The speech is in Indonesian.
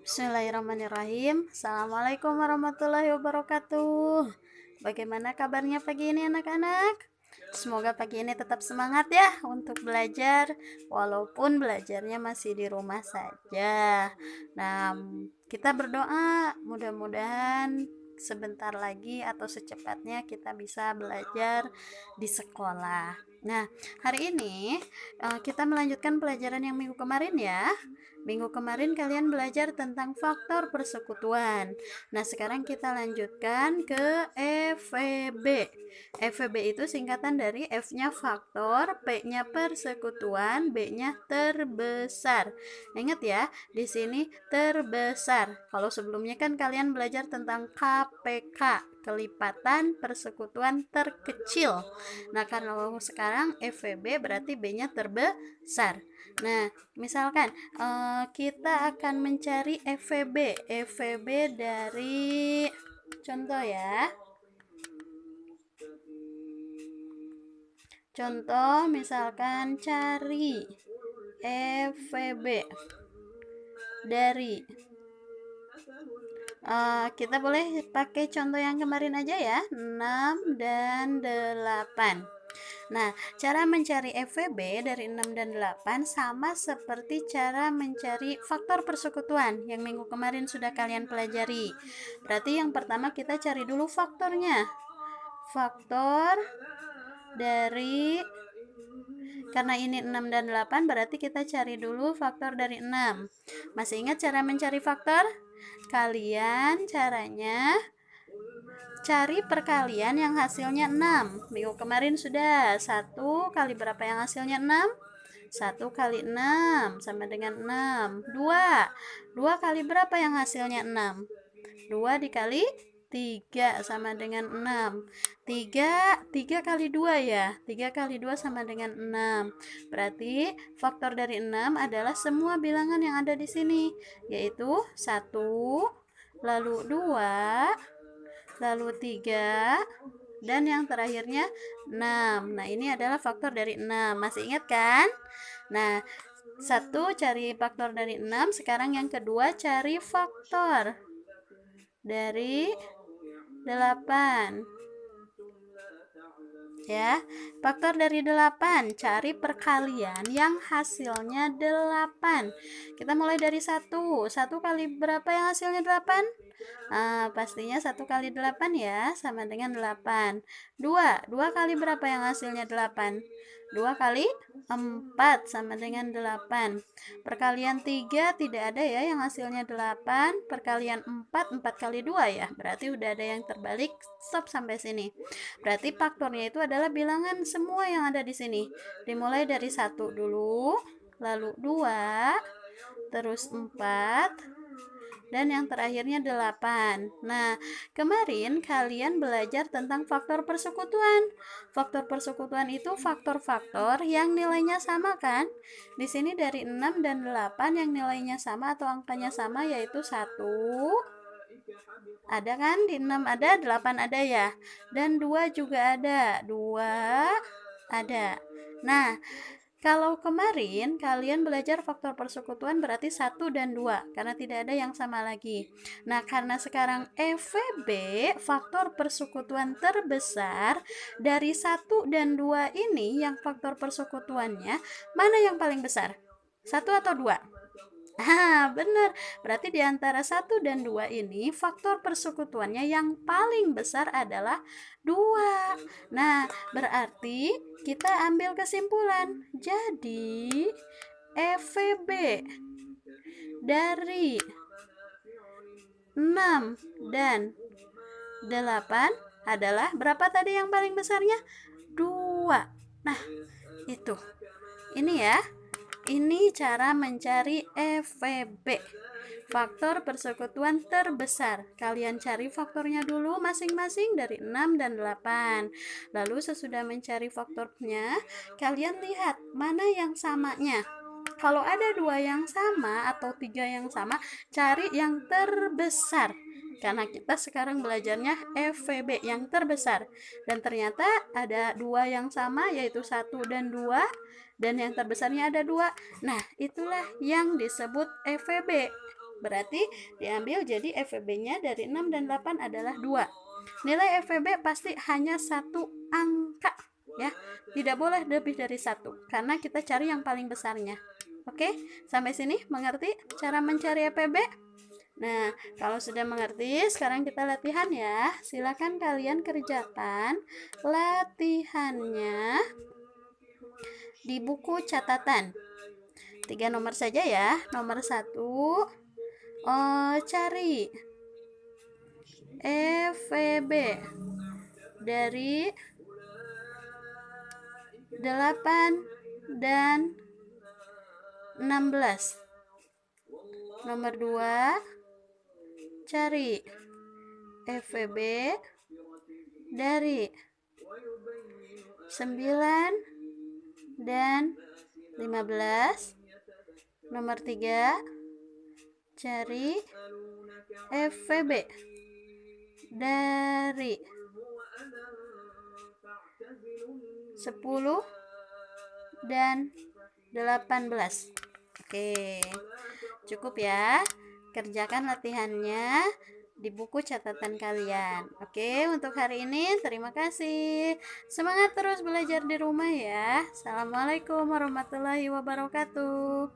Bismillahirrahmanirrahim. Assalamualaikum warahmatullahi wabarakatuh. Bagaimana kabarnya pagi ini anak-anak? Semoga pagi ini tetap semangat ya untuk belajar, walaupun belajarnya masih di rumah saja. Nah, kita berdoa mudah-mudahan sebentar lagi atau secepatnya kita bisa belajar di sekolah. Nah, hari ini kita melanjutkan pelajaran yang minggu kemarin ya. Minggu kemarin kalian belajar tentang faktor persekutuan. Nah, sekarang kita lanjutkan ke FVB. FVB itu singkatan dari F-nya faktor, P-nya persekutuan, B-nya terbesar. Ingat ya, di sini terbesar. Kalau sebelumnya kan kalian belajar tentang KPK, kelipatan persekutuan terkecil. Nah, kalau sekarang FVB berarti B-nya terbesar. Nah, misalkan kita akan mencari FVB. FVB dari contoh ya. Contoh misalkan cari FVB dari kita boleh pakai contoh yang kemarin aja ya, 6 dan 8. Nah, cara mencari FVB dari 6 dan 8 sama seperti cara mencari faktor persekutuan yang minggu kemarin sudah kalian pelajari. Berarti yang pertama kita cari dulu faktornya. Faktor dari, karena ini 6 dan 8 berarti kita cari dulu faktor dari 6. Masih ingat cara mencari faktor? Kalian caranya cari perkalian yang hasilnya 6. Minggu kemarin sudah. 1 kali berapa yang hasilnya 6? 1 kali 6 sama dengan 6. 2 kali berapa yang hasilnya 6? 2 dikali 3 sama dengan 6. 3 kali 2 ya. 3 kali 2 sama dengan 6. Berarti faktor dari 6 adalah semua bilangan yang ada di sini, yaitu 1, lalu 2, lalu 3, dan yang terakhirnya 6. Nah, ini adalah faktor dari 6. Masih ingat kan? Nah, 1 cari faktor dari 6. Sekarang yang kedua cari faktor dari 8. Ya, faktor dari 8, cari perkalian yang hasilnya 8. Kita mulai dari 1. 1 kali berapa yang hasilnya 8? Pastinya 1 kali 8 ya, sama dengan 8. 2 kali berapa yang hasilnya 8? 2 kali 4 sama dengan 8. Perkalian 3 tidak ada ya yang hasilnya 8. Perkalian 4 kali 2 ya. Berarti udah ada yang terbalik. Stop sampai sini. Berarti faktornya itu adalah bilangan semua yang ada di sini. Dimulai dari 1 dulu, lalu 2, terus 4, dan yang terakhirnya 8. Nah, kemarin kalian belajar tentang faktor persekutuan. Faktor persekutuan itu faktor-faktor yang nilainya sama kan? Di sini dari 6 dan 8 yang nilainya sama atau angkanya sama yaitu 1. Ada kan? Di 6 ada, 8 ada ya. Dan 2 juga ada. 2 ada. Nah, kalau kemarin kalian belajar faktor persekutuan berarti 1 dan 2 karena tidak ada yang sama lagi. Nah, karena sekarang FVB faktor persekutuan terbesar dari 1 dan 2 ini yang faktor persekutuannya mana yang paling besar? 1 atau 2? Benar. Berarti di antara 1 dan 2 ini faktor persekutuannya yang paling besar adalah 2. Nah, berarti kita ambil kesimpulan. Jadi, FVB dari 6 dan 8 adalah berapa tadi yang paling besarnya? 2. Nah, itu. Ini ya. Ini cara mencari FVB, faktor persekutuan terbesar. Kalian cari faktornya dulu masing-masing dari 6 dan 8. Lalu sesudah mencari faktornya, kalian lihat mana yang samanya. Kalau ada 2 yang sama atau 3 yang sama, cari yang terbesar. Karena kita sekarang belajarnya FVB yang terbesar. Dan ternyata ada 2 yang sama yaitu 1 dan 2. dan yang terbesarnya ada 2. Nah, itulah yang disebut FVB. Berarti diambil jadi FVB-nya dari 6 dan 8 adalah 2. Nilai FVB pasti hanya 1 angka ya. Tidak boleh lebih dari 1 karena kita cari yang paling besarnya. Oke, sampai sini mengerti cara mencari FVB? Nah, kalau sudah mengerti, sekarang kita latihan ya. Silakan kalian kerjakan latihannya di buku catatan. 3 nomor saja ya. Nomor 1, cari FVB dari 8 dan 16. Nomor 2, cari FVB dari 9 dan 15. Nomor 3, cari FVB dari 10 dan 18. Oke, cukup ya. Kerjakan latihannya di buku catatan kalian. Oke, untuk hari ini terima kasih. Semangat terus belajar di rumah ya. Assalamualaikum warahmatullahi wabarakatuh.